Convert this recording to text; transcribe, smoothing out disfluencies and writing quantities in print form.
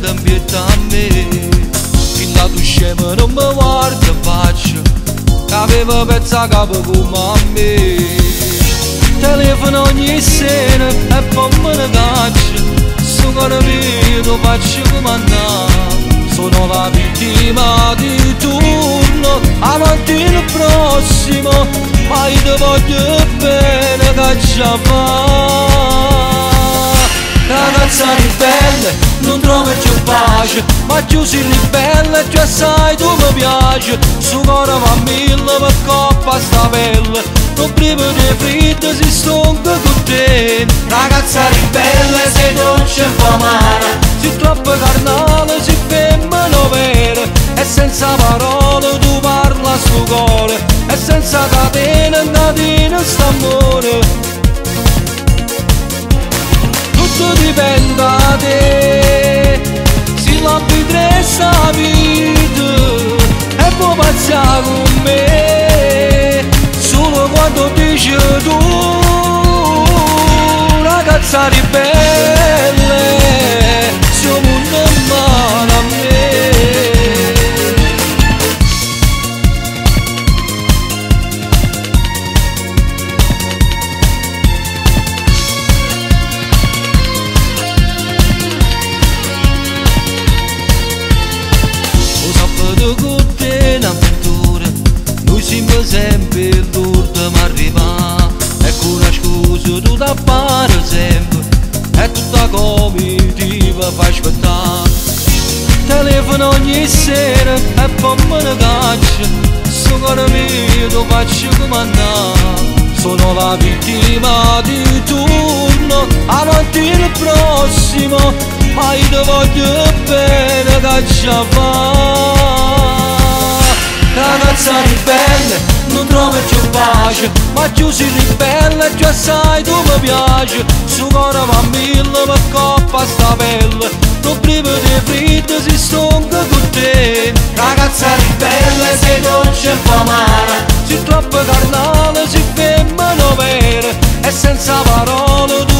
ti ambietta a me. Fin là tu scema non mi guarda in faccia, che aveva pezza capo come a me. Telefono ogni sera e poi me ne caccia, sto cuore mio lo faccio comandare. Sono la vittima di turno, avanti il prossimo, ma io ti voglio bene che già fa. Ragazza ribelle, non trovo più pace, ma più si ribella e più assai tu mi piaci. Su cuore va mille per coppa sta pelle, non prima di freddo si stonca con te. Ragazza ribelle, sei dolce e famara, sei troppo carnale, sei femmina vera, e senza parole tu parla sto cuore, e senza catena e natina st'amore. Tutto dipende da te, se la vedresti vita e puoi passare con me, solo quando dici tu, ragazza ribelle, siamo un male a me. Con te un'avventura, noi siamo sempre l'ultimo a arrivare, e con una scusa tu t'appare sempre, e tutta comitiva fa aspettare. Telefono ogni sera e poi me ne caccia, sto cuore mio lo faccio comandare. Sono la vittima di turno, avanti il prossimo, ma io ti voglio bene che già fa. Ragazza ribelle, non trovo più pace, ma più si ribella e più assai tu mi piaci. Su cuore va mille per coppa sta pelle, non prima di freddo si stonca con te. Ragazza ribelle, sei dolce e famara, sei troppo carnale, sei femmina vera, e senza parole tu